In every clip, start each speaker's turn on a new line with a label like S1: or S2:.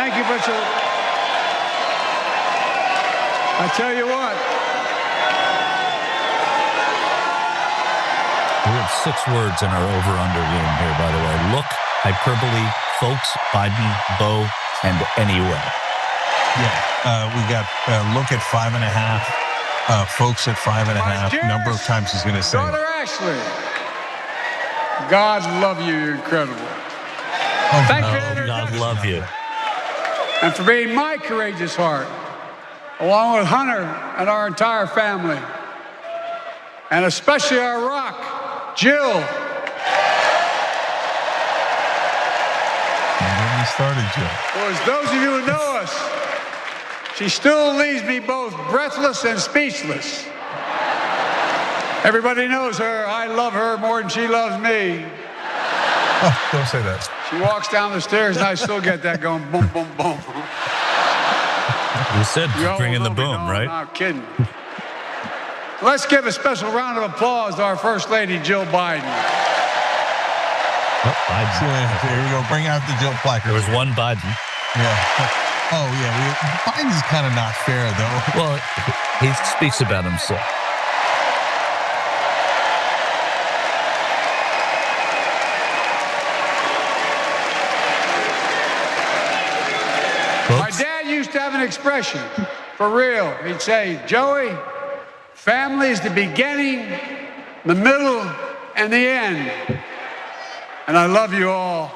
S1: Thank you, Butcher. I tell you what.
S2: We have 6 words in our over-under game here, by the way. Look, hyperbole, folks, Biden, Bo, and anyway.
S3: Yeah, we got look at 5.5, folks at 5.5. Number of times he's going to say it.
S1: Daughter Ashley, God love you. You're incredible.
S3: Oh,
S1: Thank you.
S2: God love you.
S1: And for being my courageous heart, along with Hunter and our entire family, and especially our rock, Jill.
S3: And then we started, Jill.
S1: Well, as those of you who know us, she still leaves me both breathless and speechless. Everybody knows her. I love her more than she loves me.
S3: Oh, don't say that.
S1: She walks down the stairs and I still get that going boom, boom, boom.
S2: You said bring in the boom, right?
S1: I'm not kidding. Let's give a special round of applause to our First Lady, Jill Biden.
S2: Oh, Biden.
S3: Here we go. Bring out the Jill placard.
S2: There was one Biden.
S3: Yeah. Oh, yeah. Biden's kind of not fair, though.
S2: Well, he speaks about himself.
S1: My dad used to have an expression, for real. He'd say, Joey, family is the beginning, the middle, and the end. And I love you all.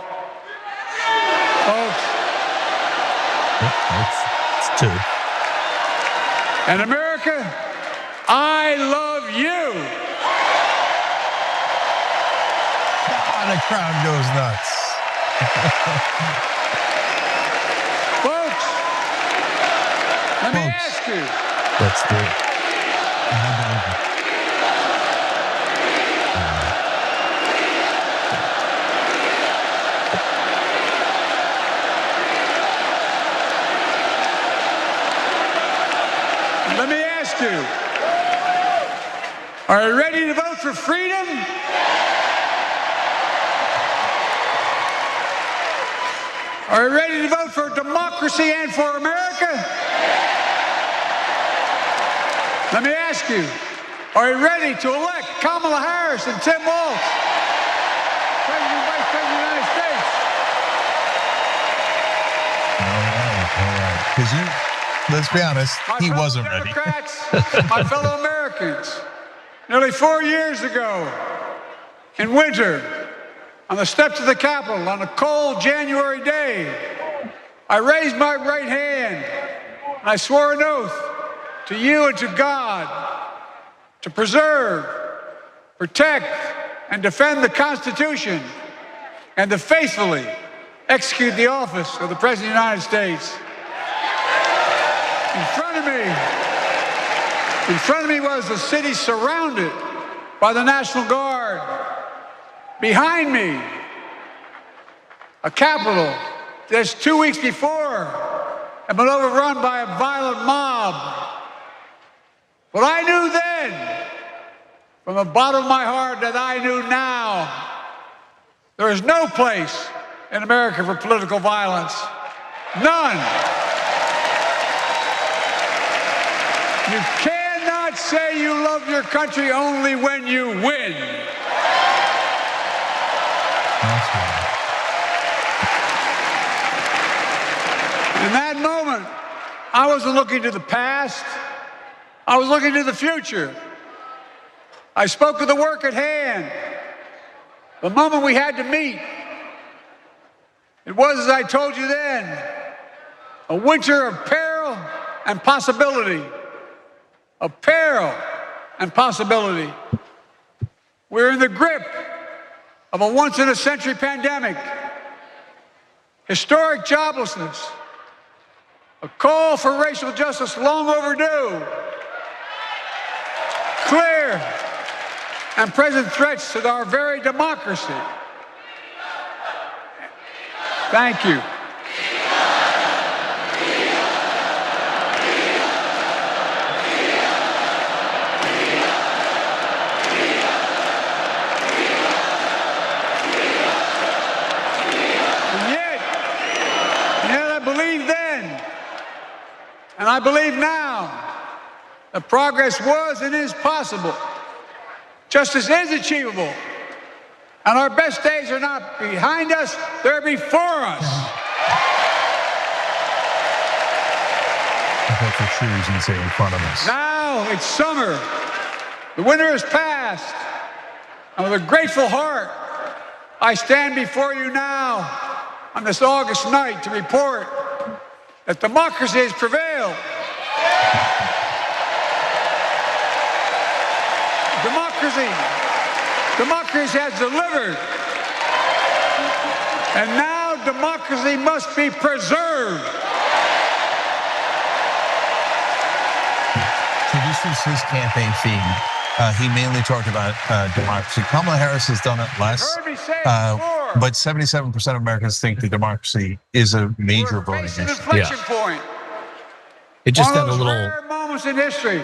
S1: Folks.
S2: It's 2.
S1: And America, I love you.
S3: Oh, the crowd goes nuts.
S1: Folks, let me ask you.
S2: Let's do it.
S1: Let me ask you. Are you ready to vote for freedom? Are you ready to vote for democracy and for America? Let me ask you, are you ready to elect Kamala Harris and Tim Walz, President and Vice President of the United States?
S3: All right. Because let's be honest, he wasn't ready.
S1: My fellow Americans, nearly 4 years ago, in winter, on the steps of the Capitol, on a cold January day, I raised my right hand and I swore an oath to you and to God to preserve, protect, and defend the Constitution and to faithfully execute the office of the President of the United States. In front of me was the city surrounded by the National Guard. Behind me, a Capitol just 2 weeks before had been overrun by a violent mob. But I knew then, from the bottom of my heart, that I knew now, there is no place in America for political violence. None. You cannot say you love your country only when you win. In that moment, I wasn't looking to the past. I was looking to the future. I spoke of the work at hand, the moment we had to meet. It was, as I told you then, a winter of peril and possibility. Of peril and possibility. We're in the grip of a once-in-a-century pandemic, historic joblessness, a call for racial justice long overdue, clear and present threats to our very democracy. Thank you. And yet I believe I believe now that progress was and is possible. Justice is achievable. And our best days are not behind us, they're before us.
S3: I thought for sure he was going to say in front of us.
S1: Now it's summer. The winter is past. And with a grateful heart, I stand before you now on this August night to report that democracy has prevailed. Democracy has delivered. And now democracy must be preserved.
S3: So this was his campaign theme. He mainly talked about democracy. Kamala Harris has done it less, but 77% of Americans think that democracy is a major voting issue.
S1: Point.
S2: It just
S1: One
S2: got a
S1: of those
S2: little
S1: rare moments in history.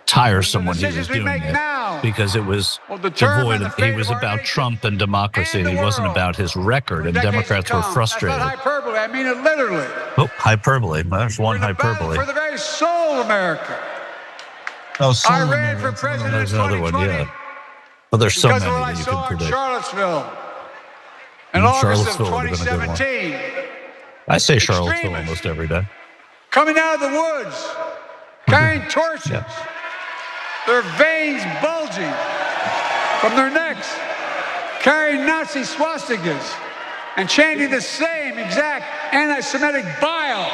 S2: tiresome when he was
S1: Decisions we
S2: doing
S1: make
S2: it
S1: now
S2: because it was
S1: will determine
S2: devoid
S1: the
S2: of,
S1: fate
S2: he was
S1: of our
S2: about
S1: nation
S2: Trump and democracy.
S1: and the
S2: He wasn't
S1: world
S2: about his record,
S1: for
S2: and
S1: decades
S2: Democrats
S1: to
S2: were
S1: come.
S2: frustrated.
S1: That's not hyperbole. I mean it literally.
S2: Oh, hyperbole. There's one
S1: We're in the battle
S2: hyperbole.
S1: for the very soul of America.
S3: Oh,
S1: I ran for president in
S2: There's another
S1: 2020
S2: one, yeah. Well, there's so
S1: because
S2: many
S1: of what I
S2: that you
S1: saw
S2: can
S1: in
S2: predict.
S1: Charlottesville in August of
S2: Charlottesville would have been a good one.
S1: 2017.
S2: I say Charlottesville
S1: Extremists
S2: almost every day.
S1: coming out of the woods, carrying torches,
S2: Yeah.
S1: their veins bulging from their necks, carrying Nazi swastikas, and chanting the same exact anti-Semitic bile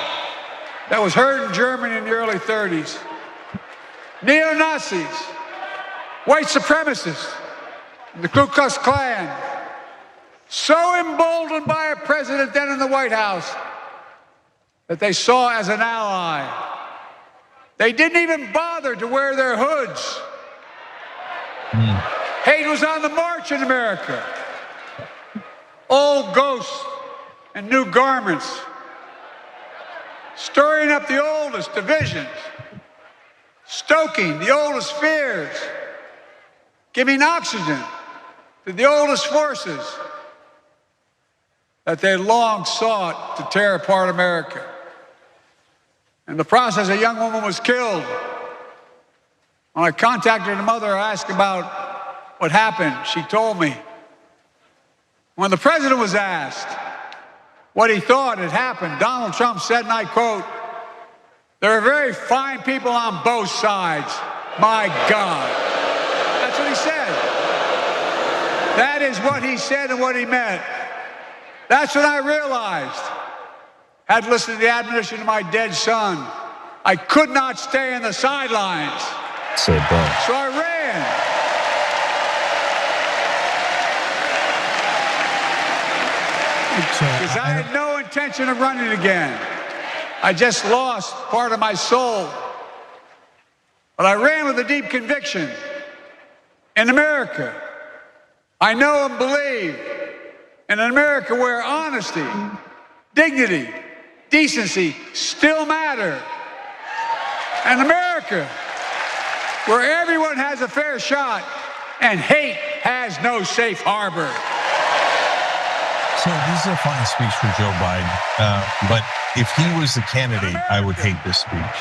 S1: that was heard in Germany in the early 30s. Neo-Nazis, white supremacists, the Ku Klux Klan, so emboldened by a president then in the White House that they saw as an ally. They didn't even bother to wear their hoods. Hate was on the march in America. Old ghosts and new garments, stirring up the oldest divisions, stoking the oldest fears, giving oxygen to the oldest forces that they long sought to tear apart America. In the process, a young woman was killed. When I contacted her mother, I asked about what happened. She told me. When the president was asked what he thought had happened, Donald Trump said, and I quote, "There are very fine people on both sides. My God." That's what he said. That is what he said and what he meant. That's when I realized, had listened to the admonition of my dead son, I could not stay in the sidelines.
S2: So
S1: I ran. Because I had no intention of running again. I just lost part of my soul. But I ran with a deep conviction. In America, I know and believe in an America where honesty, dignity, decency still matter. An America where everyone has a fair shot and hate has no safe harbor.
S3: So this is a fine speech for Joe Biden, but if he was the candidate, I would hate this speech.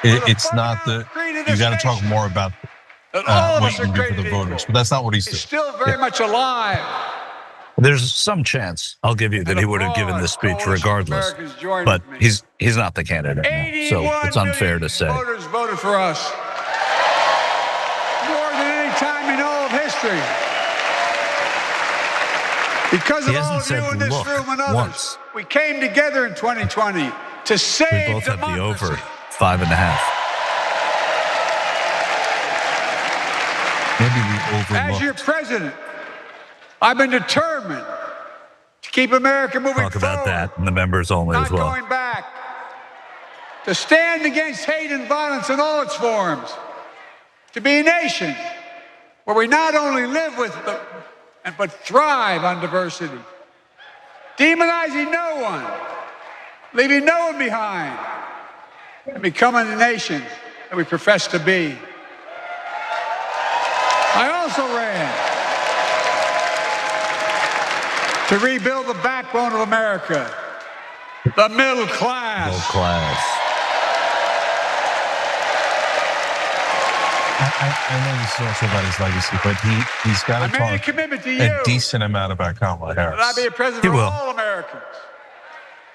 S3: It's not the, you got to talk more about what you can do for the voters, but that's not what he's doing.
S1: It's still very much alive.
S2: there's some chance, I'll give you, that he would have given this speech regardless. But he's not the candidate now, so it's unfair to say.
S1: Voters voted for us more than any time in all of history. Because of all of you in this room and others, we came together in 2020 to save
S2: We both have the
S1: democracy.
S2: over 5.5.
S3: Maybe we overlooked.
S1: As your president, I've been determined to keep America moving
S2: Talk
S1: forward.
S2: about that and the members only
S1: Not
S2: as well.
S1: going back. To stand against hate and violence in all its forms. To be a nation where we not only live with but thrive on diversity. Demonizing no one, leaving no one behind, and becoming the nation that we profess to be. I also ran to rebuild the backbone of America, the middle class.
S2: Middle class.
S3: I know this is also about his legacy, but he's got to talk a decent amount about Kamala Harris.
S1: That I'll be a president for all Americans,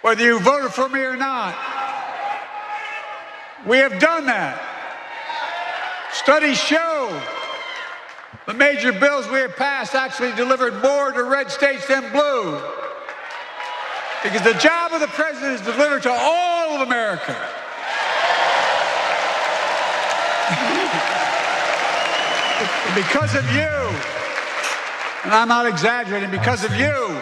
S1: whether you voted for me or not. We have done that. Studies show the major bills we have passed actually delivered more to red states than blue. Because the job of the president is to deliver to all of America. Because of you, and I'm not exaggerating, because of you.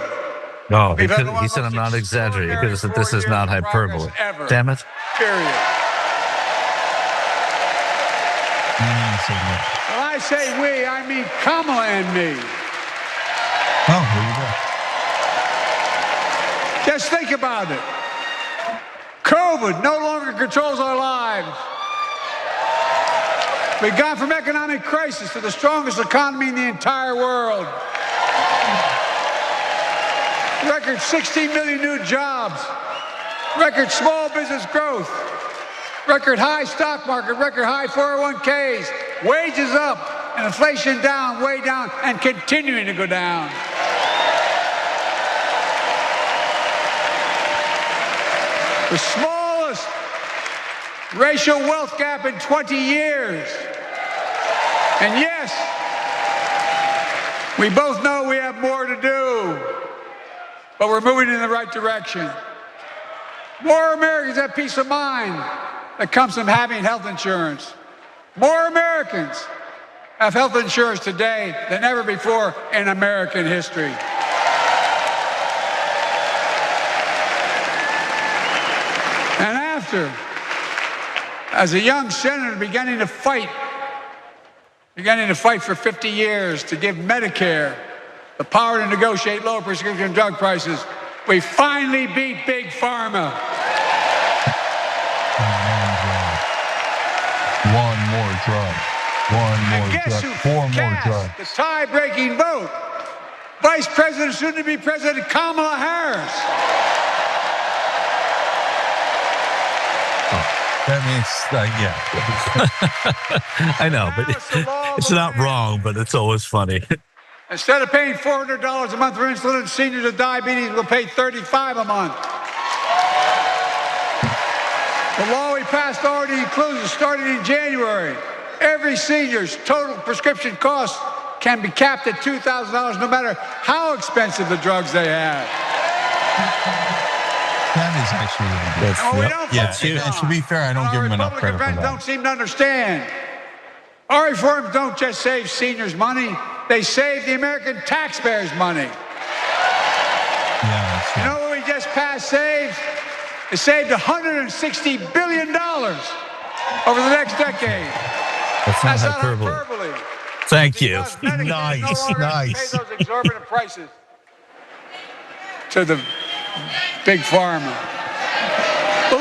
S2: No, he said I'm not exaggerating. He could have said this is not hyperbole. Damn it.
S1: Period. When I say we, I mean Kamala and me.
S3: Oh, there you go.
S1: Just think about it. COVID no longer controls our lives. We've gone from economic crisis to the strongest economy in the entire world. Record 16 million new jobs. Record small business growth. Record high stock market. Record high 401ks. Wages up and inflation down, way down, and continuing to go down. The smallest racial wealth gap in 20 years. And yes, we both know we have more to do, but we're moving in the right direction. More Americans have peace of mind that comes from having health insurance. More Americans have health insurance today than ever before in American history. And after, as a young senator beginning to fight for 50 years to give Medicare the power to negotiate lower prescription drug prices, we finally beat Big Pharma.
S3: One more drug. One more drug. Four more drugs.
S1: The tie-breaking vote. Vice President, soon-to-be President Kamala Harris.
S3: That means, yeah.
S2: I know, but it's not wrong, but it's always funny.
S1: Instead of paying $400 a month for insulin, seniors with diabetes will pay $35 a month. The law we passed already includes, starting in January, every senior's total prescription cost can be capped at $2,000 no matter how expensive the drugs they have.
S3: That is actually really good. And to be fair, I don't give them enough credit for that.
S1: Don't seem to understand. Our reforms don't just save seniors money, they save the American taxpayers money.
S3: Yeah, that's right.
S1: You know what we just passed saved? It saved $160 billion over the next decade.
S2: That's not hyperbole. Thank you.
S3: Nice.
S1: Pay those exorbitant prices to the Big Pharma. But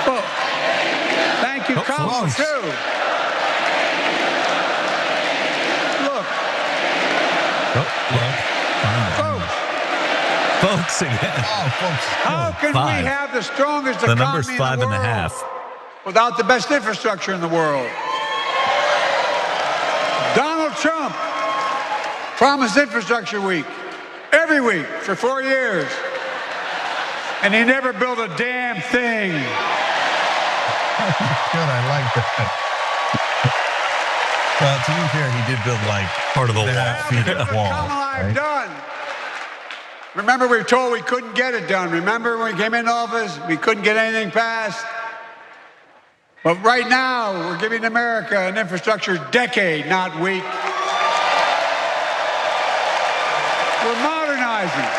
S1: look, thank you, Kamala, too. Look.
S2: Folks again.
S1: How can we have the strongest economy
S2: the number's
S1: in
S2: 5.5
S1: the world without the best infrastructure in the world? Donald Trump promised infrastructure week every week for 4 years, and he never built a damn thing.
S3: Good, I like that. Well, to be fair, he did build like
S2: part of the
S3: wall.
S1: I've done. Remember, we were told we couldn't get it done. Remember when we came into office, we couldn't get anything passed? But right now, we're giving America an infrastructure decade, not week. We're modernizing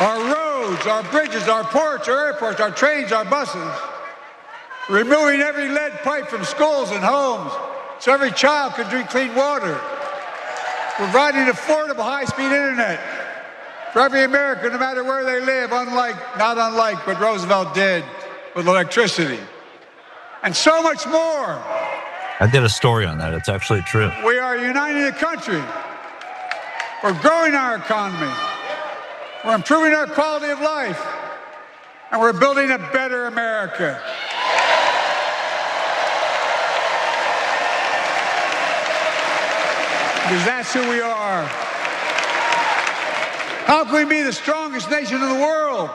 S1: our roads, our bridges, our ports, our airports, our trains, our buses. Removing every lead pipe from schools and homes so every child can drink clean water. Providing affordable high-speed internet for every American, no matter where they live, not unlike what Roosevelt did with electricity. And so much more.
S2: I did a story on that. It's actually true.
S1: We are uniting the country. We're growing our economy. We're improving our quality of life. And we're building a better America. Because that's who we are. How can we be the strongest nation in the world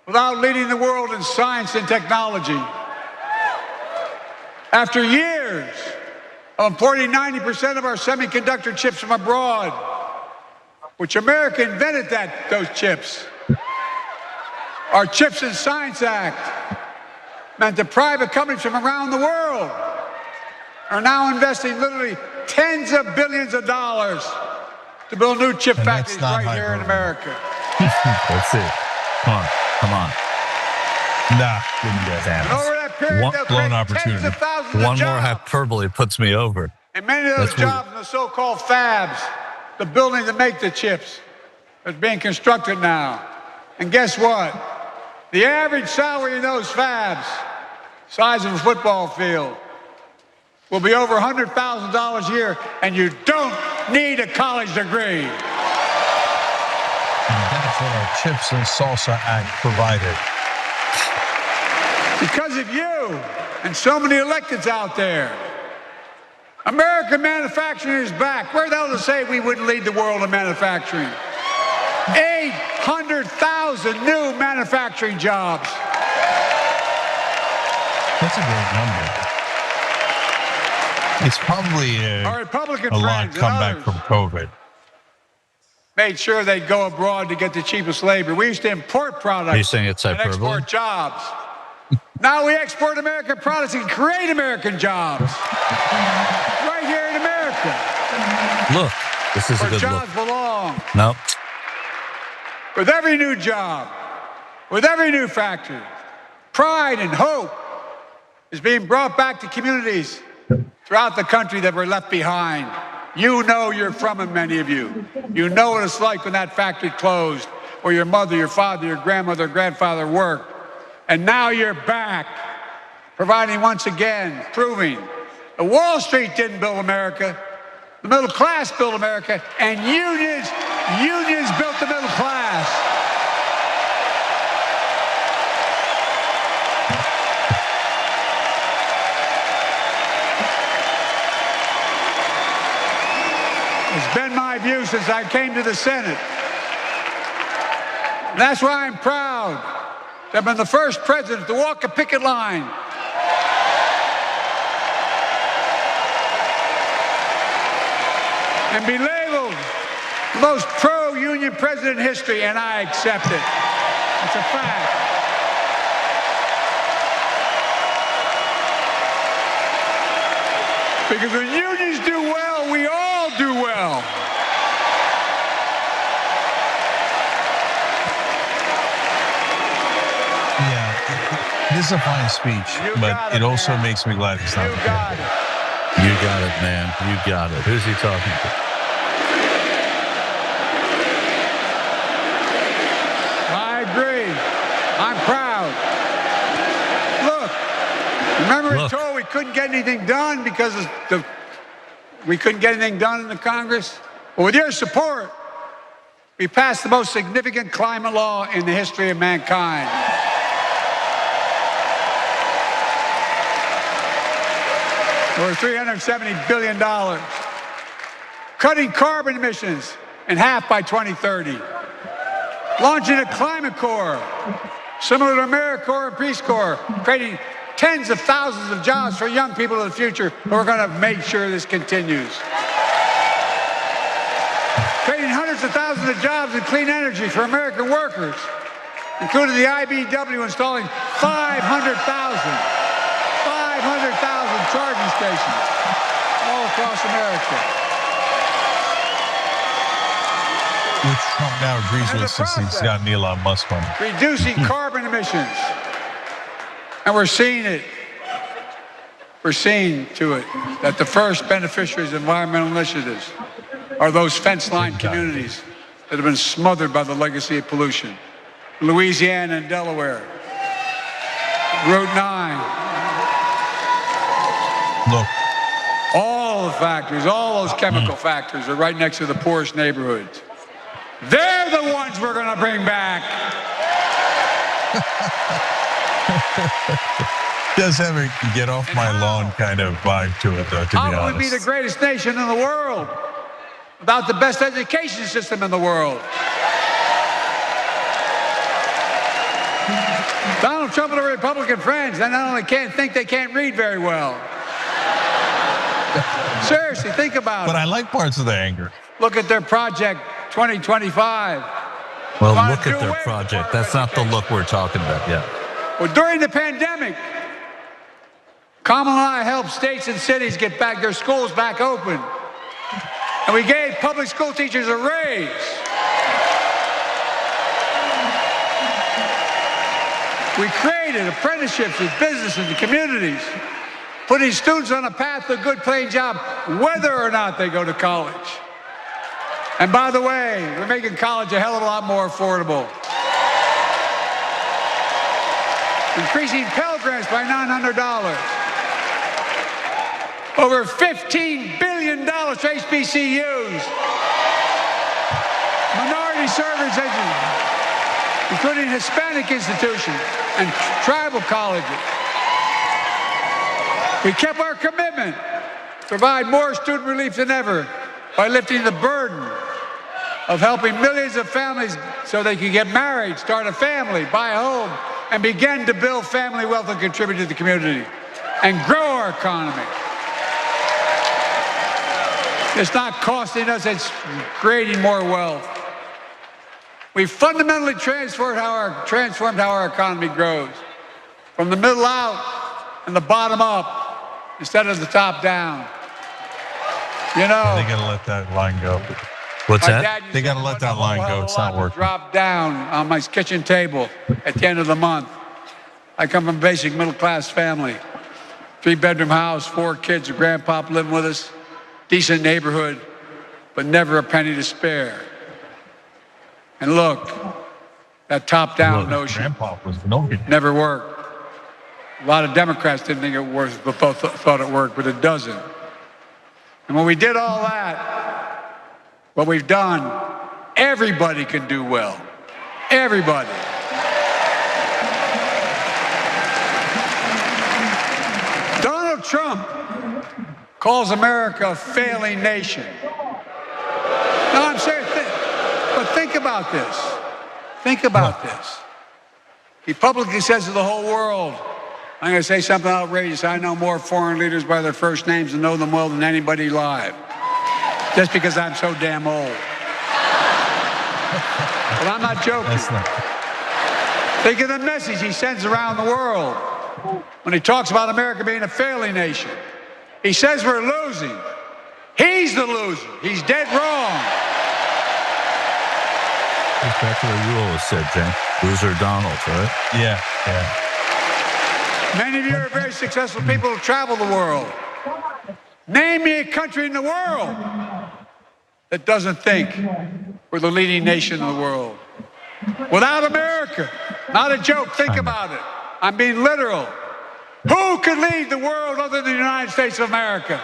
S1: without leading the world in science and technology? After years of importing 90% of our semiconductor chips from abroad, which America invented those chips. Our Chips and Science Act meant that private companies from around the world are now investing literally tens of billions of dollars to build new chip factories right here in America.
S2: That's it. Come on.
S3: Nah, didn't get that.
S1: And over that period, they'll create tens of thousands of jobs.
S2: One more hyperbole puts me over.
S1: And many of those jobs in the so-called fabs, the buildings that make the chips, are being constructed now. And guess what? The average salary in those fabs, size of a football field, will be over $100,000 a year, and you don't need a college degree.
S3: And that's what our Chips and Salsa Act provided.
S1: Because of you and so many electeds out there, American manufacturing is back. Where the hell to say we wouldn't lead the world in manufacturing? 800,000 new manufacturing jobs.
S3: That's a great number. It's probably a lot come back from COVID.
S1: Made sure they'd go abroad to get the cheapest labor. We used to import products.
S2: Are you saying it's hyperbole?
S1: And export jobs. Now we export American products and create American jobs. Right here in America.
S2: Look, this is a
S1: where
S2: good
S1: jobs
S2: look.
S1: belong.
S2: No.
S1: With every new job, with every new factory, pride and hope is being brought back to communities throughout the country that were left behind. You know you're from them, many of you. You know what it's like when that factory closed, where your mother, your father, your grandmother, grandfather worked. And now you're back, providing once again, proving that Wall Street didn't build America, the middle class built America, and unions built the middle class. It's been my view since I came to the Senate. And that's why I'm proud to have been the first president to walk a picket line. And be labeled the most pro-union president in history, and I accept it. It's a fact. Because when unions do well, we all do well.
S3: Yeah, this is a fine speech, but it also makes me glad it's not the candidate.
S2: You got it, man. You got it. Who's he talking to?
S1: I agree. I'm proud. Look, remember we told we couldn't get anything done because we couldn't get anything done in the Congress? Well, with your support, we passed the most significant climate law in the history of mankind. Over $370 billion. Cutting carbon emissions in half by 2030. Launching a climate corps, similar to AmeriCorps and Peace Corps, creating tens of thousands of jobs for young people of the future who are going to make sure this continues. Creating hundreds of thousands of jobs in clean energy for American workers, including the IBEW installing 500,000 charging stations all across America.
S3: Which Trump now agrees with since he's got Elon Musk on.
S1: Reducing carbon emissions. And we're seeing it. We're seeing to it that the first beneficiaries of environmental initiatives are those fence-line communities that have been smothered by the legacy of pollution. Louisiana and Delaware. Route 9.
S3: Look.
S1: All the factories, all those chemical factories are right next to the poorest neighborhoods. They're the ones we're going to bring back.
S3: Does have a get off my lawn kind of vibe to it, though, to be honest.
S1: How would we be the greatest nation in the world without the best education system in the world? Donald Trump and the Republican friends, they not only can't think, they can't read very well. Seriously, think about it.
S3: But I like parts of the anger.
S1: Look at their Project 2025.
S2: Well, look at their project. That's not the look we're talking about yet.
S1: Well, during the pandemic, Kamala and I helped states and cities get back their schools back open. And we gave public school teachers a raise. We created apprenticeships with businesses and communities, putting students on a path to a good paying job, whether or not they go to college. And by the way, we're making college a hell of a lot more affordable. Increasing Pell Grants by $900. Over $15 billion to HBCUs. Minority service education, including Hispanic institutions and tribal colleges. We kept our commitment to provide more student relief than ever by lifting the burden of helping millions of families so they could get married, start a family, buy a home, and begin to build family wealth and contribute to the community and grow our economy. It's not costing us, it's creating more wealth. We fundamentally transformed how our economy grows, from the middle out and the bottom up, instead of the top down. You know,
S3: they gotta let that line go.
S2: What's that?
S3: They gotta let that line go. It's not working.
S1: Drop down on my kitchen table at the end of the month. I come from a basic middle-class family, 3-bedroom house, 4 kids, a grandpop living with us, decent neighborhood, but never a penny to spare. And look, that top-down notion never worked. A lot of Democrats didn't think it worked, but thought it worked, but it doesn't. And when we did all that, what we've done, everybody can do well. Everybody. Donald Trump calls America a failing nation. No, I'm serious. But think about this. Think about this. He publicly says to the whole world, I'm going to say something outrageous. I know more foreign leaders by their first names and know them well than anybody alive. Just because I'm so damn old. But I'm not joking. Think of the message he sends around the world when he talks about America being a failing nation. He says we're losing. He's the loser. He's dead wrong.
S2: That's what you always said, Cenk. Loser Donald, right?
S3: Yeah.
S1: Many of you are very successful people who travel the world. Name me a country in the world that doesn't think we're the leading nation in the world. Without America, not a joke, think about it. I'm being literal. Who could lead the world other than the United States of America?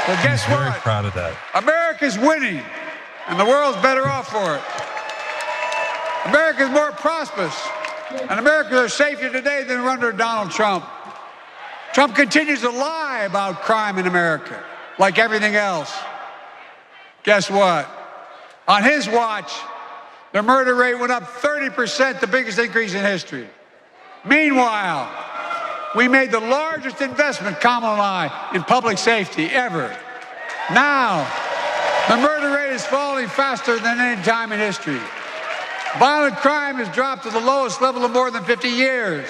S1: Well, guess what?
S3: Very proud of that.
S1: America's winning, and the world's better off for it. America's more prosperous, and Americans are safer today than under Donald Trump. Trump continues to lie about crime in America, like everything else. Guess what? On his watch, the murder rate went up 30%, the biggest increase in history. Meanwhile, we made the largest investment, Kamala and I, in public safety ever. Now, the murder rate is falling faster than any time in history. Violent crime has dropped to the lowest level of more than 50 years.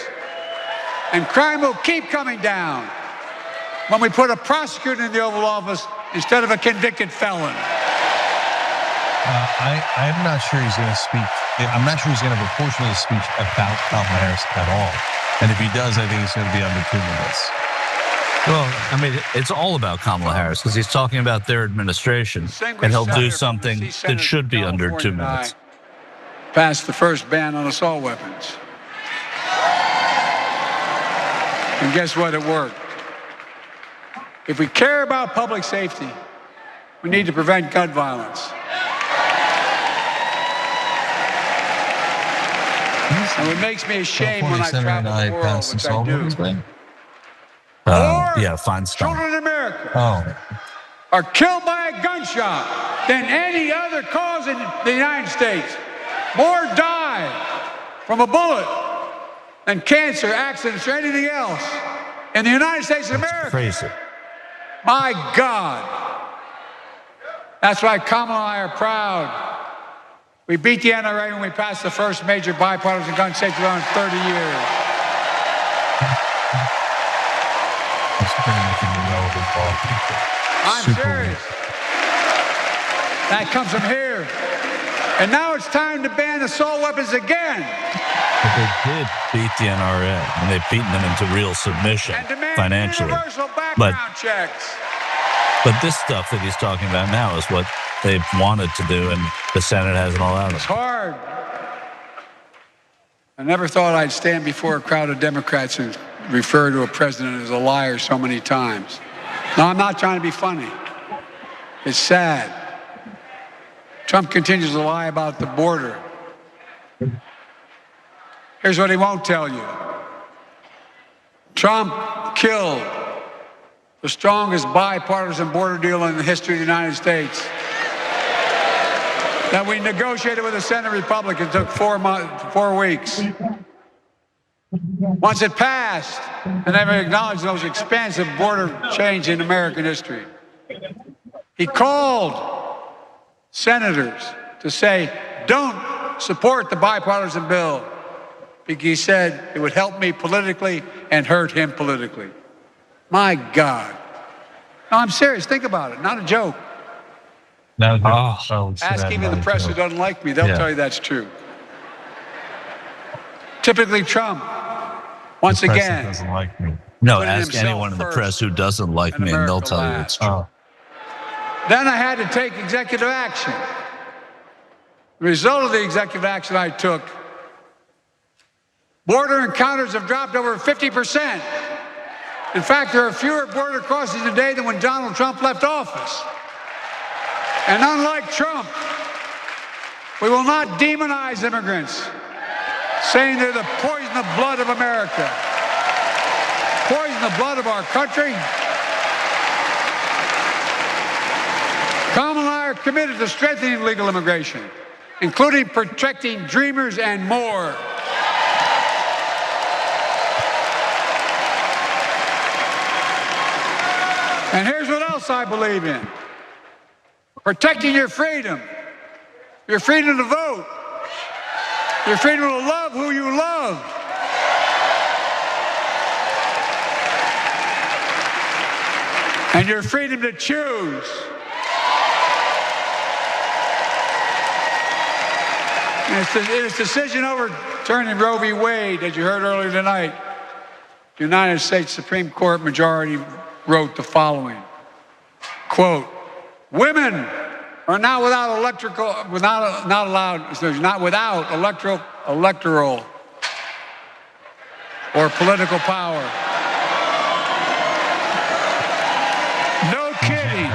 S1: And crime will keep coming down when we put a prosecutor in the Oval Office instead of a convicted felon.
S3: I'm not sure he's going to speak. I'm not sure he's going to have a portion of the speech about Kamala Harris at all. And if he does, I think it's going to be under 2 minutes.
S2: Well, I mean, it's all about Kamala Harris because he's talking about their administration, and he'll do something that should be under 2 minutes.
S1: Passed the first ban on assault weapons. And guess what? It worked. If we care about public safety, we need to prevent gun violence. And it makes me ashamed when I travel the world, which I do.
S2: Yeah, Feinstein.
S1: Children in America are killed by a gunshot than any other cause in the United States. More die from a bullet than cancer, accidents, or anything else in the United States of America.
S2: Crazy.
S1: My God. That's why Kamala and I are proud. We beat the NRA when we passed the first major bipartisan gun safety law in 30 years. I'm serious. That comes from here. And now it's time to ban assault weapons again.
S2: But they did beat the NRA, and they've beaten them into real submission financially.
S1: Universal background checks.
S2: But this stuff that he's talking about now is what they've wanted to do, and the Senate hasn't allowed it.
S1: It's hard. I never thought I'd stand before a crowd of Democrats and refer to a president as a liar so many times. No, I'm not trying to be funny. It's sad. Trump continues to lie about the border. Here's what he won't tell you. Trump killed the strongest bipartisan border deal in the history of the United States that we negotiated with the Senate Republicans. Took 4 weeks. Once it passed, and never acknowledged the most expansive border change in American history. He called senators to say, don't support the bipartisan bill, because he said it would help me politically and hurt him politically. My God. No, I'm serious. Think about it. Not a joke. Ask even the press who doesn't like me. They'll tell you that's true. Typically Trump, once again,
S3: doesn't like me.
S2: No, ask anyone in the press who doesn't like me, and they'll tell you it's true.
S1: Then I had to take executive action. The result of the executive action I took, border encounters have dropped over 50%. In fact, there are fewer border crossings today than when Donald Trump left office. And unlike Trump, we will not demonize immigrants, saying they're the poison of blood of America, poison the blood of our country. Kamala and I are committed to strengthening legal immigration, including protecting dreamers and more. And here's what else I believe in. Protecting your freedom to vote, your freedom to love who you love. And your freedom to choose. And its decision overturning Roe v. Wade, as you heard earlier tonight, the United States Supreme Court majority wrote the following, quote, women are not without electoral or political power. No kidding.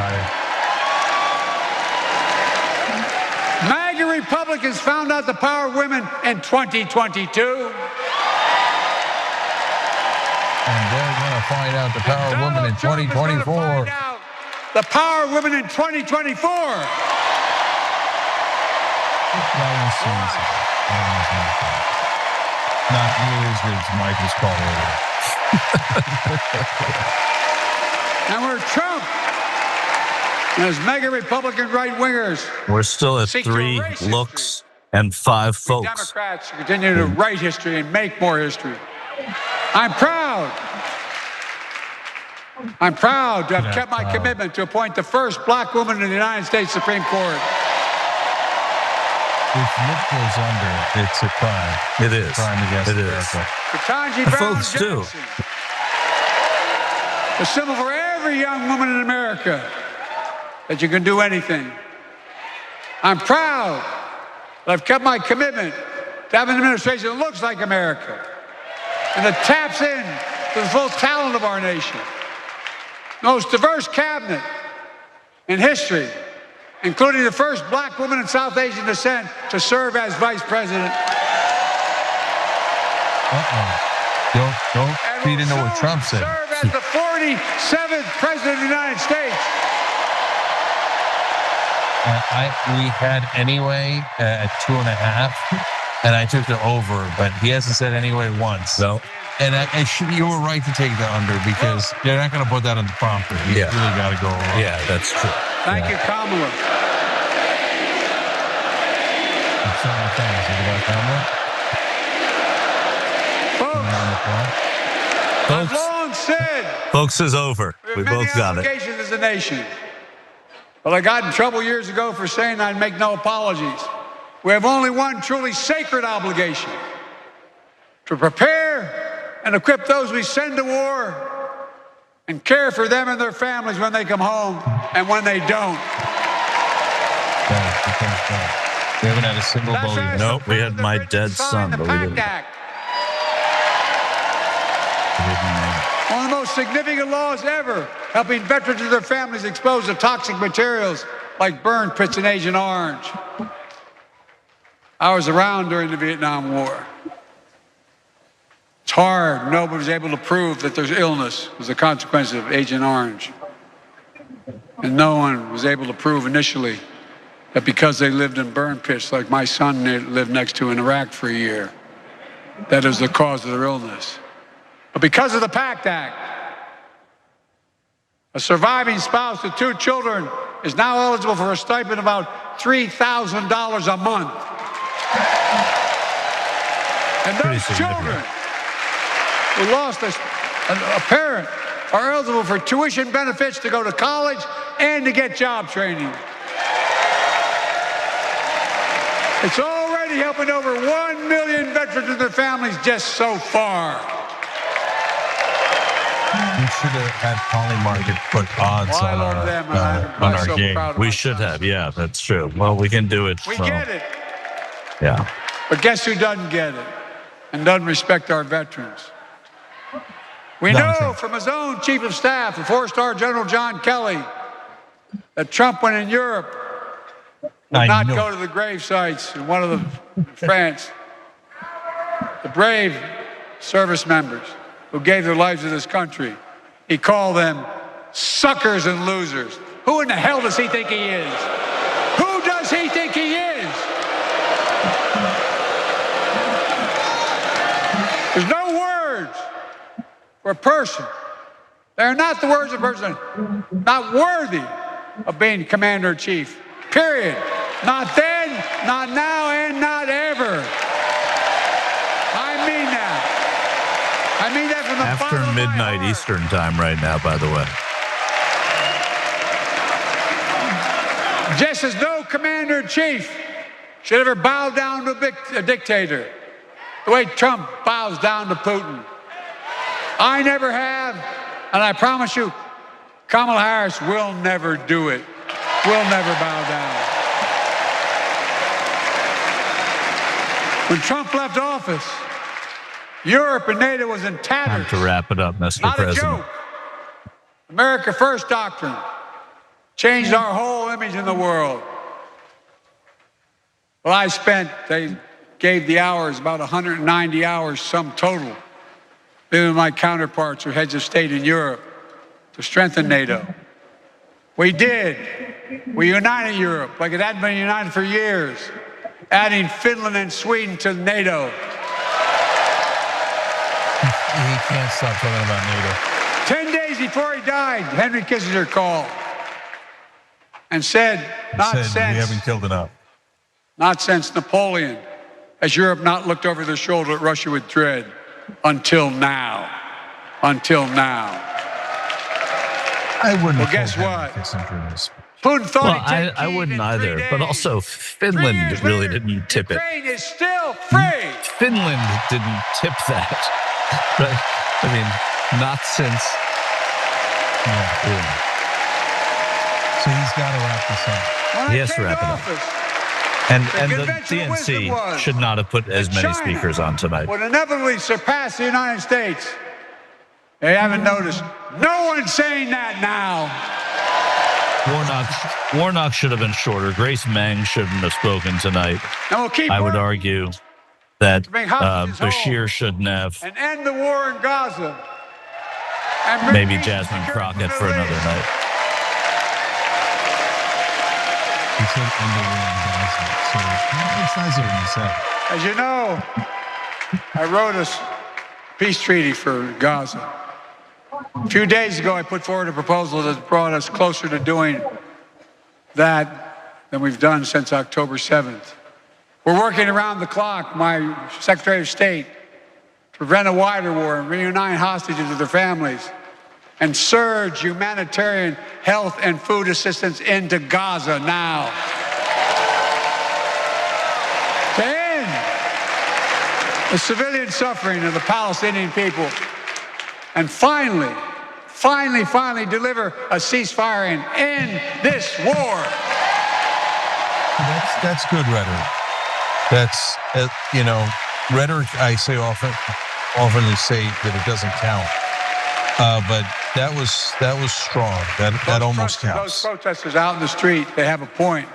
S1: MAGA Republicans found out the power of women in 2022.
S3: And they're going to find out the power of women in 2024.
S1: The power of women in 2024.
S3: Not years, as Mike was called earlier.
S1: And we're Trump and his mega Republican right-wingers.
S2: We're still at 3 looks and 5 folks.
S1: Democrats continue to write history and make more history. I'm proud to have kept my commitment to appoint the first black woman in the United States Supreme Court.
S3: If Nick goes under, it's a crime.
S2: It is.
S3: Crime against
S2: America.
S1: The folks do. A symbol for every young woman in America that you can do anything. I'm proud that I've kept my commitment to have an administration that looks like America and that taps in to the full talent of our nation. The most diverse cabinet in history, including the first black woman in South Asian descent to serve as vice president.
S3: Don't feed into what Trump said.
S1: Serve as the 47th president of the United States.
S3: We had anyway at 2.5, and I took the over, but he hasn't said anyway once.
S2: No.
S3: And you were right to take the under because they're not going to put that on the prompter. You really got to go over.
S2: Yeah, that's true.
S1: Thank you, Kamala. Folks, I've long said,
S2: folks is over. We both got it.
S1: Obligations as a nation. But I got in trouble years ago for saying I'd make no apologies. We have only one truly sacred obligation: to prepare and equip those we send to war and care for them and their families when they come home and when they don't.
S3: We haven't had a single vote yet.
S2: Nope, we had my dead son, but we didn't.
S1: One of the most significant laws ever, helping veterans and their families exposed to toxic materials like burn pits and Agent Orange. I was around during the Vietnam War. It's hard. Nobody was able to prove that there's illness as a consequence of Agent Orange. And no one was able to prove initially that because they lived in burn pits like my son lived next to in Iraq for a year, that is the cause of their illness. But because of the PACT Act, a surviving spouse with 2 children is now eligible for a stipend of about $3,000 a month. And those children who lost a parent are eligible for tuition benefits to go to college and to get job training. It's already helping over 1 million veterans and their families just so far.
S3: We should have had Polymarket put odds on our game.
S2: We should have, yeah, that's true. Well, we can do it.
S1: We get it.
S2: Yeah.
S1: But guess who doesn't get it and doesn't respect our veterans? We know from his own chief of staff, the 4-star General John Kelly, that Trump, when in Europe, would not go to the grave sites in one of the France. The brave service members who gave their lives to this country, he called them suckers and losers. Who in the hell does he think he is? Who does he think he is? There's no words for a person. They're not the words of a person not worthy of being commander-in-chief. Period. Not then, not now, and not ever. I mean that. I mean that from the
S2: After
S1: bottom of my
S2: midnight
S1: heart.
S2: Eastern time right now, by the way.
S1: Just as no commander-in-chief should ever bow down to a dictator, the way Trump bows down to Putin. I never have, and I promise you, Kamala Harris will never do it. Will never bow down. When Trump left office, Europe and NATO was in tatters.
S2: Time to wrap it up, Mr.
S1: Not
S2: President.
S1: a joke. America First doctrine changed our whole image in the world. Well, they gave the hours, about 190 hours sum total, with my counterparts or heads of state in Europe to strengthen NATO. We did. We united Europe like it hadn't been united for years, adding Finland and Sweden to NATO.
S3: He can't stop talking about NATO.
S1: 10 days before he died, Henry Kissinger called and said,
S3: We haven't killed enough.
S1: Not since Napoleon has Europe not looked over their shoulder at Russia with dread. Until now. Until now.
S3: I wouldn't.
S1: Well, guess what? Putin thought
S2: Well,
S1: he'd take
S2: I
S1: Kyiv
S2: wouldn't
S1: in 3
S2: either.
S1: days.
S2: But also,
S1: 3
S2: Finland
S1: years
S2: really
S1: later,
S2: didn't tip it.
S1: Ukraine is still free.
S2: Finland didn't tip that. But, I mean, not since.
S3: So he's got to wrap this up.
S1: When I
S2: Yes,
S1: came to
S2: wrap it up.
S1: office,
S2: And the
S1: conventional wisdom
S2: DNC
S1: was
S2: should not have put as many
S1: China
S2: speakers on tonight.
S1: would inevitably surpass the United States. They haven't noticed. No one's saying that now.
S2: Warnock should have been shorter. Grace Meng shouldn't have spoken tonight.
S1: And we'll keep
S2: I would
S1: working.
S2: argue. that Bashir shouldn't have.
S1: And end the war in Gaza. And
S2: maybe Jasmine Crockett for another night.
S3: He said end the war in Gaza. So what size of him is that?
S1: As you know, I wrote a peace treaty for Gaza. A few days ago, I put forward a proposal that brought us closer to doing that than we've done since October 7th. We're working around the clock, my Secretary of State, to prevent a wider war and reunite hostages with their families and surge humanitarian health and food assistance into Gaza now. To end the civilian suffering of the Palestinian people and finally deliver a ceasefire and end this war.
S3: That's good rhetoric. That's, rhetoric I say often to say that it doesn't count. But that was strong. That almost counts.
S1: Those protesters out in the street, they have a point.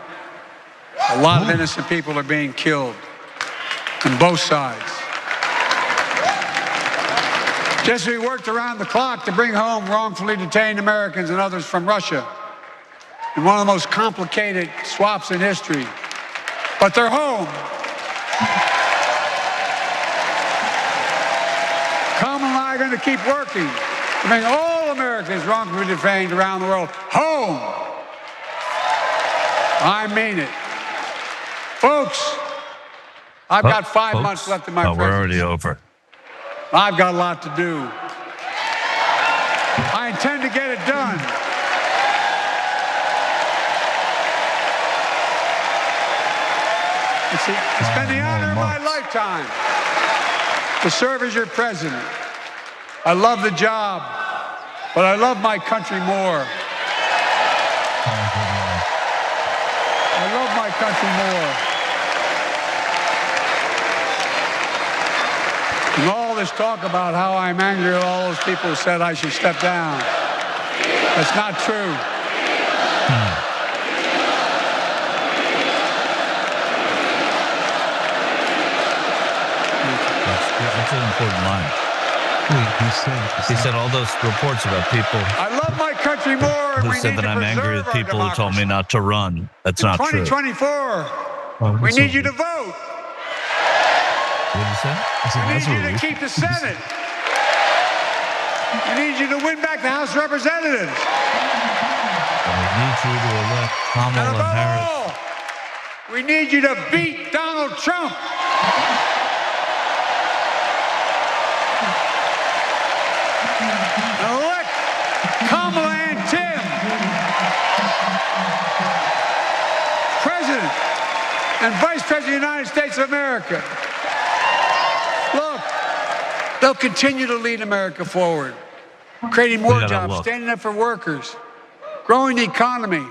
S1: A lot of innocent people are being killed on both sides. Just as we worked around the clock to bring home wrongfully detained Americans and others from Russia in one of the most complicated swaps in history, but they're home. Kamala and I are going to keep working to bring all Americans wrongfully detained around the world home. I mean it. Folks, I've got 5 months left in my presidency.
S2: We're already over.
S1: I've got a lot to do. I intend to get it done. It's been the honor of my lifetime to serve as your president. I love the job, but I love my country more. I love my country more. And all this talk about how I'm angry at all those people who said I should step down. That's not true.
S2: That's an important line. He said all those reports about people.
S1: I love my country more.
S2: Who said that I'm angry at people who told me not to run. That's not true.
S1: In 2024, we need you to vote.
S2: What did you say?
S1: We need you to keep the Senate. We need you to win back the House of Representatives.
S2: And we need you to elect Kamala Harris.
S1: We need you to beat Donald Trump. And elect Kamala and Tim President and Vice President of the United States of America. Look, they'll continue to lead America forward, creating more jobs, standing up for workers, growing the economy,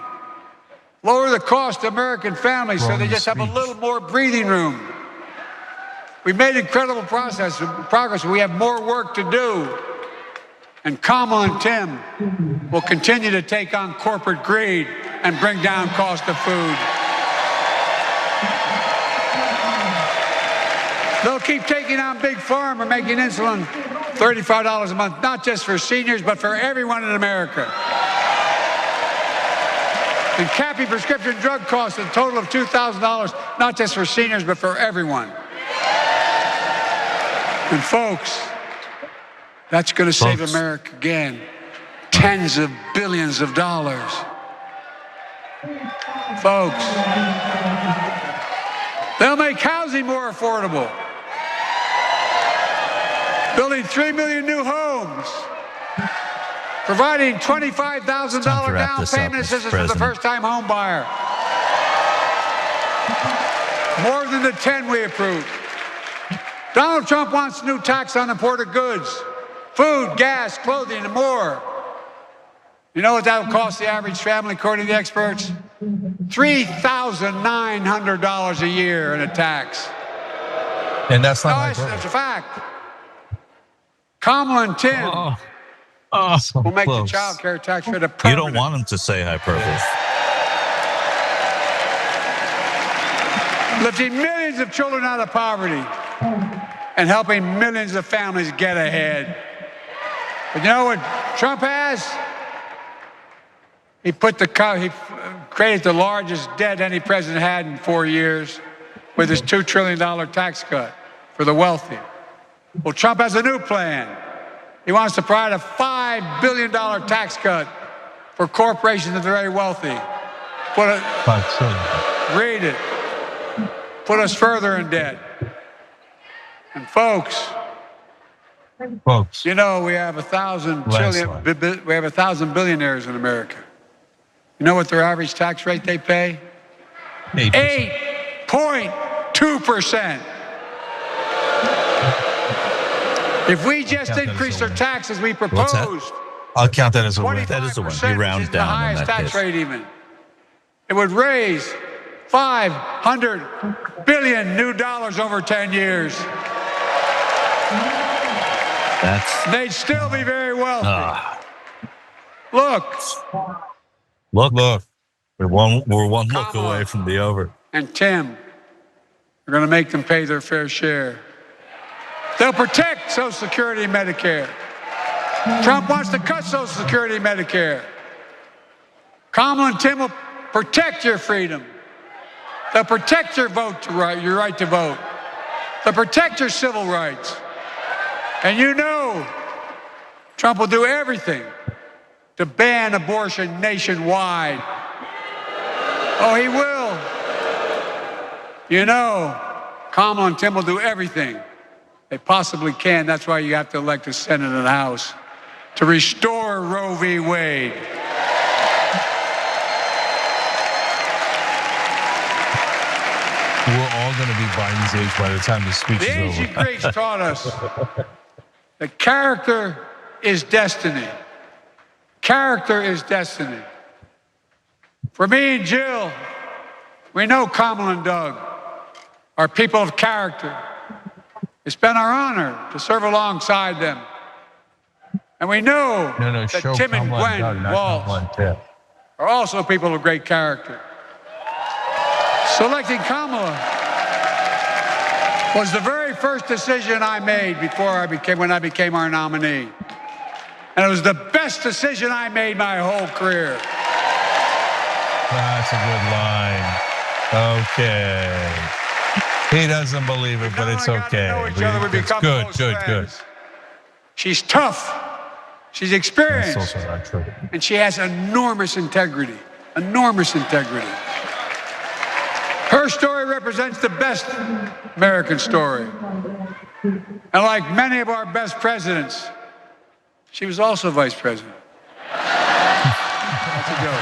S1: lower the cost to American families so they just have a little more breathing room. We've made incredible progress. We have more work to do. And Kamala and Tim will continue to take on corporate greed and bring down cost of food. They'll keep taking on Big Pharma, making insulin $35 a month, not just for seniors, but for everyone in America. And capping prescription drug costs at a total of $2,000, not just for seniors, but for everyone. And folks, that's going to save America again tens of billions of dollars. Folks, they'll make housing more affordable, building 3 million new homes, providing $25,000 down payment assistance for the first-time home buyer. More than the 10 we approved. Donald Trump wants a new tax on imported goods, food, gas, clothing, and more. You know what that will cost the average family, according to the experts? $3,900 a year in a tax.
S3: And that's not
S1: that's a fact. Kamala and Tim will make the child care tax rate a permanent.
S2: You don't want him to say hyperbole.
S1: Lifting millions of children out of poverty. and helping millions of families get ahead. But you know what Trump has? He created the largest debt any president had in 4 years with his $2 trillion tax cut for the wealthy. Well, Trump has a new plan. He wants to provide a $5 billion tax cut for corporations and the very wealthy. Read it. Put us further in debt. And folks, you know we have 1,000 billionaires in America. You know what their average tax rate they pay? 8.2%. If we just increase their taxes we proposed,
S3: I'll count that as a win.
S2: That is a win. You round down
S1: the highest
S2: on that
S1: tax
S2: case.
S1: rate even. It would raise $500 billion new dollars over 10 years. They'd still be very wealthy. Look.
S2: We're one look away from the over.
S1: And Tim are going to make them pay their fair share. They'll protect Social Security and Medicare. Trump wants to cut Social Security and Medicare. Kamala and Tim will protect your freedom. They'll protect your your right to vote. They'll protect your civil rights. And you know Trump will do everything to ban abortion nationwide. Oh, he will. You know, Kamala and Tim will do everything they possibly can. That's why you have to elect a Senate and a House to restore Roe v. Wade.
S3: We're all going to be Biden's age by the time the speech is over.
S1: The ancient Greeks taught us that character is destiny. Character is destiny. For me and Jill, we know Kamala and Doug are people of character. It's been our honor to serve alongside them. And we know that Tim and Gwen Walsh are also people of great character. Selecting Kamala was the very first decision I made when I became our nominee. And it was the best decision I made my whole career.
S3: That's a good line. Okay. He doesn't believe it, but it's okay. It's good.
S1: She's tough. She's experienced.
S3: That's also not true.
S1: And she has enormous integrity. Enormous integrity. Her story represents the best American story. And like many of our best presidents, she was also vice president. That's a joke.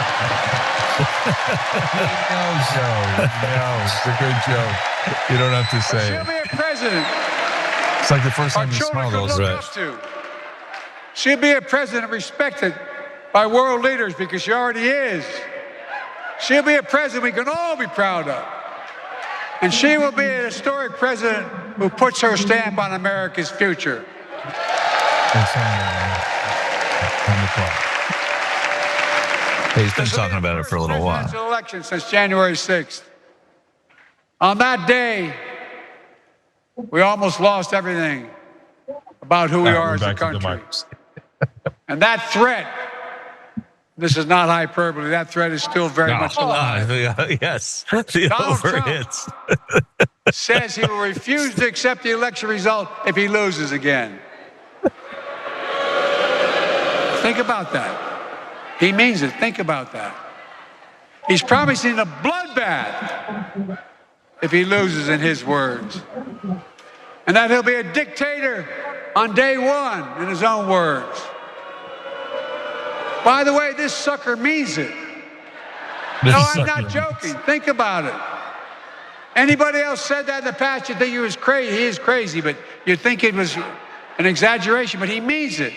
S3: No, it's a good joke. You don't have to say
S1: She'll be a president.
S3: It's like the first time you smell those.
S1: She'll be a president respected by world leaders because she already is. She'll be a president we can all be proud of. And she will be a historic president who puts her stamp on America's future.
S2: He's been talking about it for a little while.
S1: Election since January 6th. On that day, we almost lost everything about who we are as a country. And that threat, this is not hyperbole, that threat is still very much alive.
S2: Yes, the overhits.
S1: Says he will refuse to accept the election result if he loses again. Think about that. He means it. Think about that. He's promising a bloodbath if he loses, in his words. And that he'll be a dictator on day one, in his own words. By the way, this sucker means it. No, I'm not joking. Think about it. Anybody else said that in the past, you'd think he was crazy. He is crazy, but you'd think it was an exaggeration, but he means it.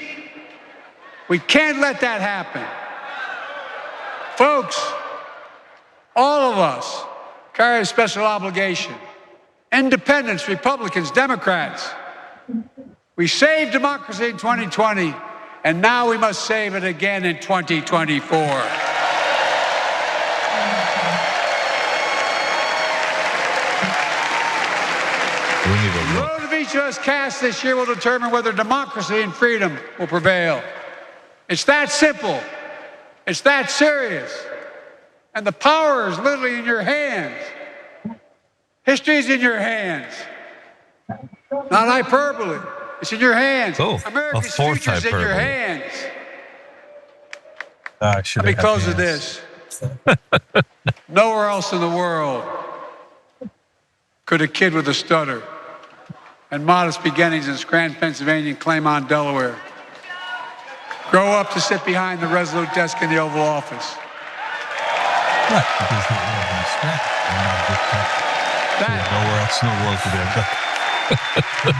S1: We can't let that happen. Folks, all of us carry a special obligation. Independents, Republicans, Democrats. We saved democracy in 2020, and now we must save it again in 2024. The vote of each of us cast this year will determine whether democracy and freedom will prevail. It's that simple. It's that serious. And the power is literally in your hands. History is in your hands. Not hyperbole. It's in your hands.
S2: Oh,
S1: America's future is in your hands. Let me close with this. Nowhere else in the world could a kid with a stutter and modest beginnings in Scranton, Pennsylvania, and Claymont, Delaware, grow up to sit behind the resolute desk in the Oval Office.
S3: Right, because they live in Scranton. Nowhere else in the world could they have.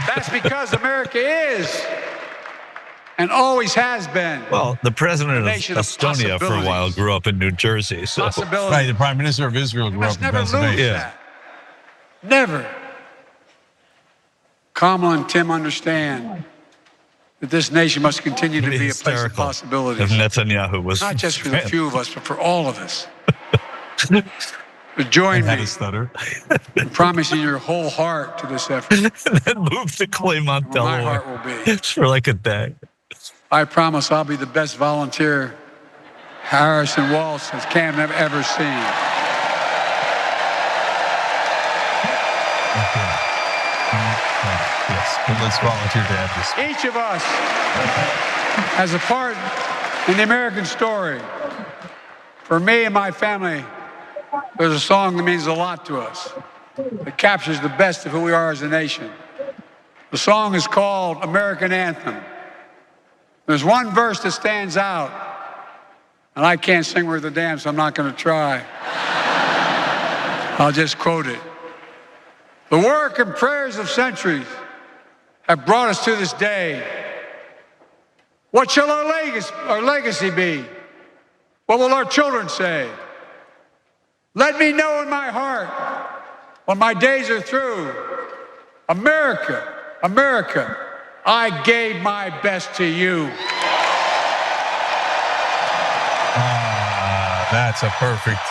S1: That's because America is and always has been.
S2: Well, the president of Estonia for a while grew up in New Jersey. So.
S3: Right, the prime minister of Israel grew up in Pennsylvania.
S1: That. Never. Kamala and Tim understand that this nation must continue to be a place of possibilities.
S2: If Netanyahu was
S1: not just for the few of us, but for all of us. But join me in promising your whole heart to this effort.
S2: And then move to Claymont, Delaware.
S1: My heart will be.
S2: For like a day.
S1: I promise I'll be the best volunteer Harrison Walsh has Cam ever seen.
S3: Okay. Yes, but let's volunteer to have this.
S1: Each of us has a part in the American story. For me and my family, there's a song that means a lot to us. It captures the best of who we are as a nation. The song is called American Anthem. There's one verse that stands out, and I can't sing worth a damn, so I'm not going to try. I'll just quote it. The work and prayers of centuries have brought us to this day. What shall our legacy be? What will our children say? Let me know in my heart when my days are through. America, America, I gave my best to you.
S3: That's a perfect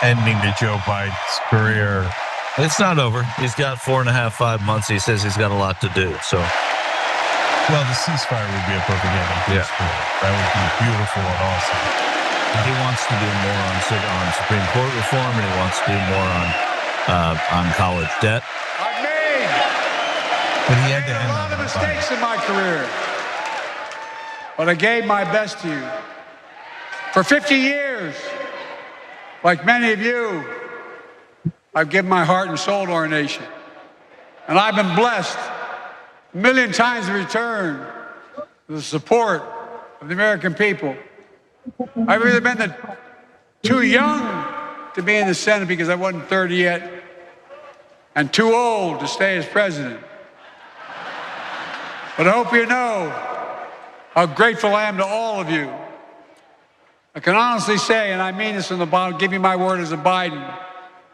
S3: ending to Joe Biden's career.
S2: It's not over. He's got 4.5, 5 months. He says he's got a lot to do. So,
S3: well, the ceasefire would be a perfect ending to his career. That would be beautiful and awesome.
S2: He wants to do more on Supreme Court reform, and he wants to do more on college debt.
S3: But he had to end
S1: a lot of mistakes in my career, but I gave my best to you. For 50 years, like many of you, I've given my heart and soul to our nation. And I've been blessed a million times in return with the support of the American people. I've either been too young to be in the Senate because I wasn't 30 yet, and too old to stay as president. But I hope you know how grateful I am to all of you. I can honestly say, and I mean this from the bottom, give you my word as a Biden,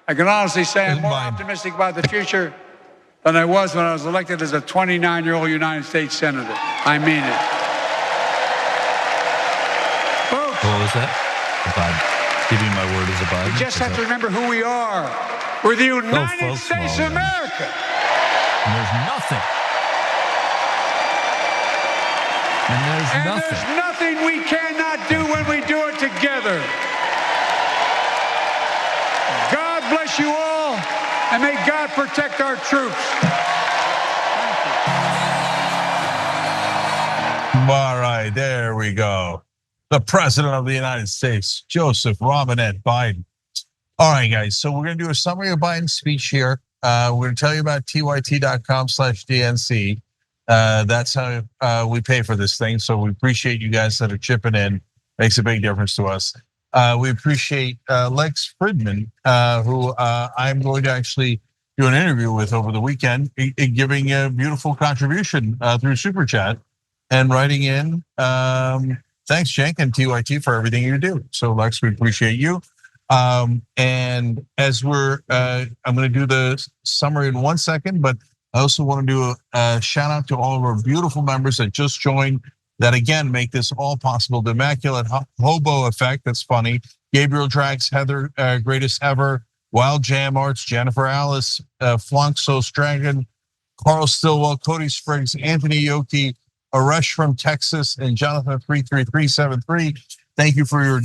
S1: I can honestly say I'm more optimistic about the future than I was when I was elected as a 29-year-old United States Senator. I mean it. Folks,
S2: what was that? Give you my word as a Biden.
S1: We just have to remember who we are. We're the United States of America.
S2: And there's nothing. And there's
S1: nothing we cannot do when we do it together. God bless you all, and may God protect our troops.
S3: All right, there we go. The President of the United States, Joseph Robinette Biden. All right, guys, so we're going to do a summary of Biden's speech here. We're going to tell you about tyt.com/DNC. That's how we pay for this thing. So we appreciate you guys that are chipping in. Makes a big difference to us. We appreciate Lex Fridman, who I'm going to actually do an interview with over the weekend, giving a beautiful contribution through Super Chat and writing in, thanks, Cenk and TYT for everything you do. So Lex, we appreciate you. And as I'm going to do the summary in 1 second, but I also want to do a shout out to all of our beautiful members that just joined, that again make this all possible. The Immaculate Hobo Effect, that's funny. Gabriel Drax, Heather, Greatest Ever, Wild Jam Arts, Jennifer Alice, Flunk Sauce Dragon, Carl Stillwell, Cody Spriggs, Anthony Yoki, Aresh from Texas, and Jonathan 33373. Thank you for your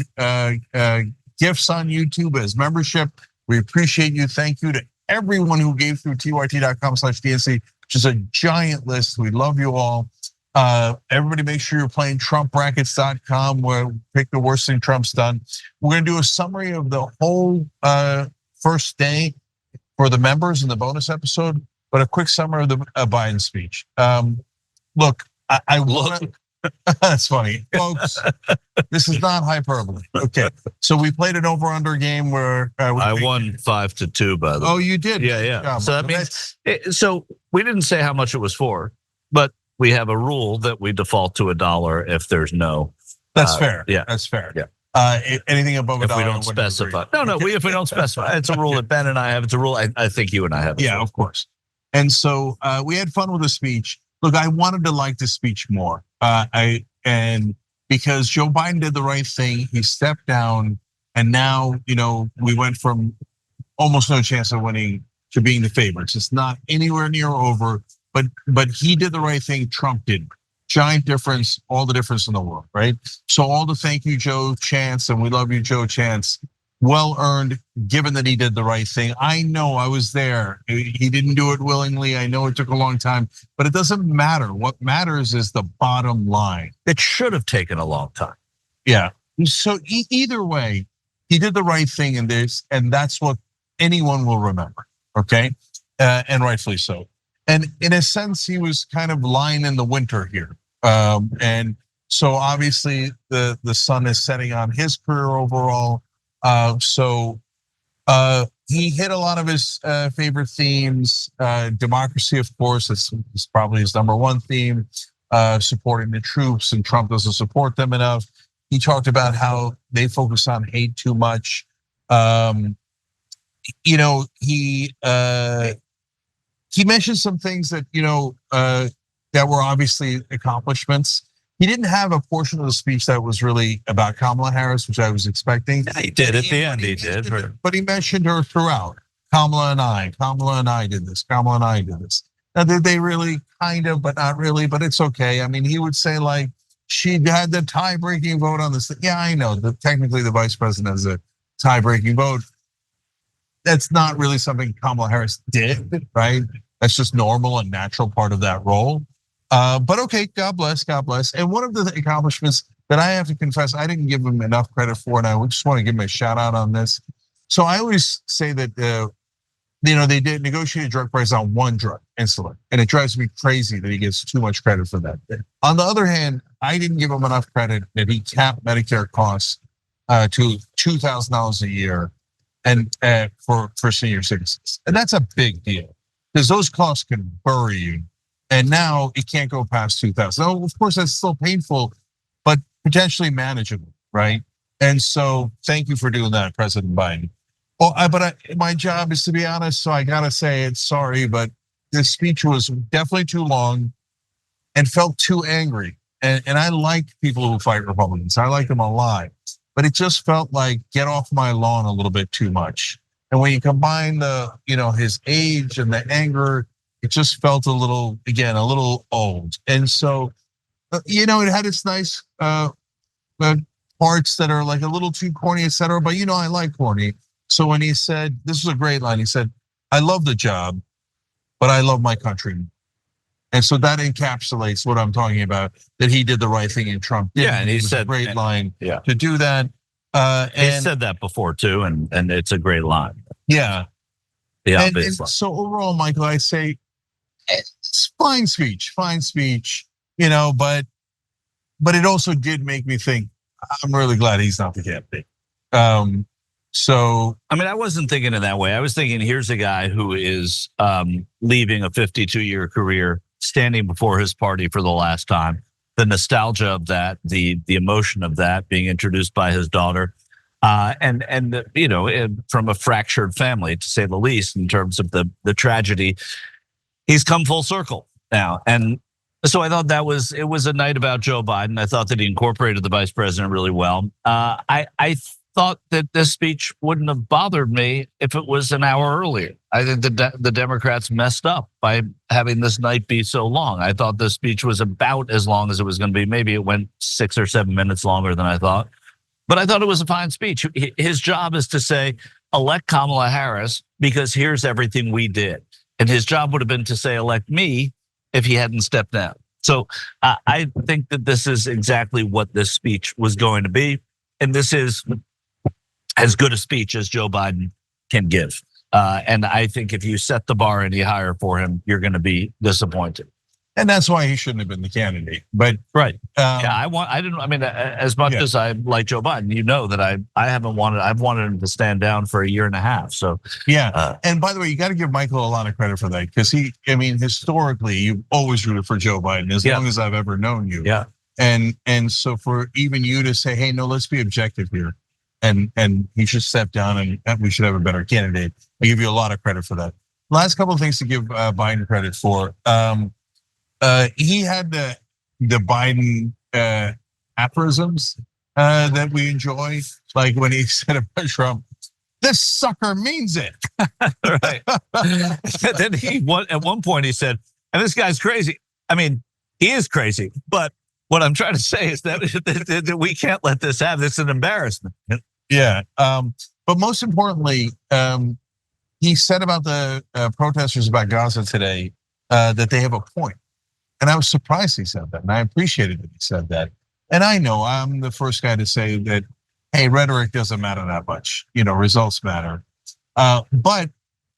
S3: gifts on YouTube as membership. We appreciate you. Thank you to everyone who gave through tyt.com/DNC, which is a giant list. We love you all. Everybody make sure you're playing TrumpBrackets.com, where we pick the worst thing Trump's done. We're gonna do a summary of the whole first day for the members in the bonus episode, but a quick summary of the Biden speech. Look, I want. That's funny, folks. This is not hyperbole. Okay, so we played an over/under game where
S2: I won 5-2. By the way.
S3: Oh, you did.
S2: Yeah. So that means so we didn't say how much it was for, but we have a rule that we default to $1 if there's no.
S3: That's fair.
S2: Yeah,
S3: that's fair.
S2: Yeah.
S3: Anything above $1,
S2: if we don't specify. No. If we don't specify, it's a rule that Ben and I have. It's a rule I think you and I have.
S3: Yeah, of course. And so we had fun with the speech. Look, I wanted to like the speech more. And because Joe Biden did the right thing, he stepped down, and now we went from almost no chance of winning to being the favorites. It's not anywhere near over, but he did the right thing. Trump did. Giant difference, all the difference in the world, right? So all the thank you, Joe chants, and we love you, Joe chants. Well earned, given that he did the right thing. I know, I was there. He didn't do it willingly. I know it took a long time, but it doesn't matter. What matters is the bottom line.
S2: It should have taken a long time.
S3: Yeah. So either way, he did the right thing in this, and that's what anyone will remember. Okay, and rightfully so. And in a sense, he was kind of lying in the winter here. And so obviously, the sun is setting on his career overall. So he hit a lot of his favorite themes. Democracy, of course, is probably his #1 theme. Supporting the troops, and Trump doesn't support them enough. He talked about how they focus on hate too much. He mentioned some things that that were obviously accomplishments. He didn't have a portion of the speech that was really about Kamala Harris, which I was expecting.
S2: Yeah, he did at the end. He did,
S3: but he mentioned her throughout. Kamala and I did this. Kamala and I did this. Now, did they really? Kind of, but not really. But it's okay. I mean, he would say like she had the tie-breaking vote on this. Yeah, I know that technically the vice president has a tie-breaking vote. That's not really something Kamala Harris did, right? That's just normal and natural part of that role. But okay, God bless, God bless. And one of the accomplishments that I have to confess, I didn't give him enough credit for, and I just want to give him a shout out on this. So I always say that, they did negotiate drug price on one drug, insulin, and it drives me crazy that he gets too much credit for that. On the other hand, I didn't give him enough credit that he capped Medicare costs to $2,000 a year, and for senior citizens, and that's a big deal because those costs can bury you. And now it can't go past 2,000. Oh, of course, that's still painful, but potentially manageable, right? And so, thank you for doing that, President Biden. Well, my job is to be honest, so I gotta say it. Sorry, but this speech was definitely too long and felt too angry. And I like people who fight Republicans. I like them a lot, but it just felt like get off my lawn a little bit too much. And when you combine the, his age and the anger, it just felt a little old. And so, it had its nice parts that are like a little too corny, etc. But I like corny. So when he said, this was a great line, he said, I love the job, but I love my country. And so that encapsulates what I'm talking about, that he did the right thing and Trump did.
S2: Yeah, and he said,
S3: a great line to do that.
S2: He said that before too, and it's a great line.
S3: Yeah.
S2: Yeah.
S3: And so overall, Michael, I say, it's fine speech, but it also did make me think, I'm really glad he's not the candidate. So
S2: I mean, I wasn't thinking in that way. I was thinking, here's a guy who is leaving a 52-year career, standing before his party for the last time. The nostalgia of that, the emotion of that, being introduced by his daughter, and from a fractured family, to say the least, in terms of the tragedy. He's come full circle now. And so I thought it was a night about Joe Biden. I thought that he incorporated the vice president really well. I thought that this speech wouldn't have bothered me if it was an hour earlier. I think the Democrats messed up by having this night be so long. I thought the speech was about as long as it was going to be. Maybe it went 6 or 7 minutes longer than I thought. But I thought it was a fine speech. His job is to say, elect Kamala Harris because here's everything we did. And his job would have been to say, elect me if he hadn't stepped down. So I think that this is exactly what this speech was going to be. And this is as good a speech as Joe Biden can give. And I think if you set the bar any higher for him, you're going to be disappointed.
S3: And that's why he shouldn't have been the candidate. But
S2: right, as much as I like Joe Biden, you know that I've wanted him to stand down for a year and a half. So
S3: and by the way, you got to give Michael a lot of credit for that because historically, you've always rooted for Joe Biden as long as I've ever known you.
S2: Yeah,
S3: and so for even you to say, hey, no, let's be objective here, and he should step down and we should have a better candidate. I give you a lot of credit for that. Last couple of things to give Biden credit for. He had the Biden aphorisms that we enjoy, like when he said about Trump, "This sucker means it."
S2: Right. Then at one point he said, "And this guy's crazy." I mean, he is crazy, but what I'm trying to say is that we can't let this happen. It's an embarrassment.
S3: Yeah, but most importantly, he said about the protesters about Gaza today that they have a point. And I was surprised he said that, and I appreciated that he said that. And I know I'm the first guy to say that, hey, rhetoric doesn't matter that much. Results matter. But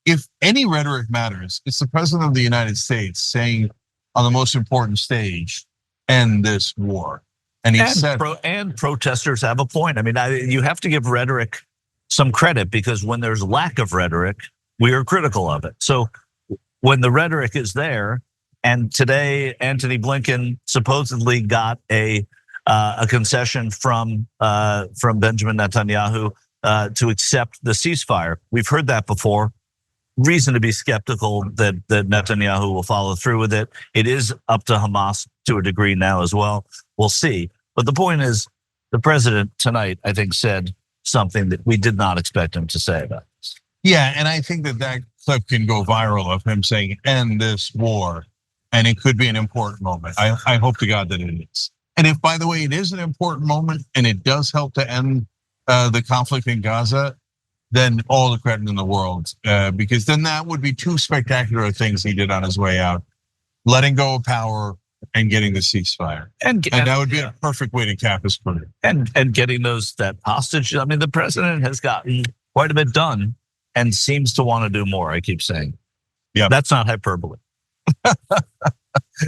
S3: if any rhetoric matters, it's the president of the United States saying on the most important stage, end this war. And he said,
S2: and protesters have a point. I mean, you have to give rhetoric some credit because when there's lack of rhetoric, we are critical of it. So when the rhetoric is there, and today, Antony Blinken supposedly got a concession from Benjamin Netanyahu to accept the ceasefire. We've heard that before. Reason to be skeptical that Netanyahu will follow through with it. It is up to Hamas to a degree now as well. We'll see. But the point is, the president tonight, I think, said something that we did not expect him to say about this.
S3: Yeah, and I think that clip can go viral of him saying, end this war. And it could be an important moment. I hope to God that it is. And if, by the way, it is an important moment and it does help to end the conflict in Gaza, then all the credit in the world, because then that would be two spectacular things he did on his way out, letting go of power and getting the ceasefire. And that would be a perfect way to cap his career.
S2: And getting that hostage. I mean, the president has gotten quite a bit done and seems to want to do more, I keep saying.
S3: Yeah,
S2: that's not hyperbole.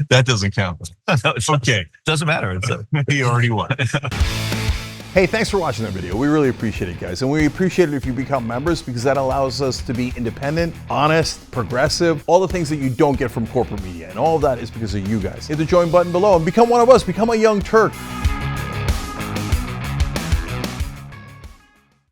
S3: That doesn't count.
S2: No,
S3: okay.
S2: Doesn't matter.
S3: He already won.
S4: Hey, thanks for watching that video. We really appreciate it, guys. And we appreciate it if you become members because that allows us to be independent, honest, progressive, all the things that you don't get from corporate media. And all of that is because of you guys. Hit the join button below and become one of us. Become a Young Turk.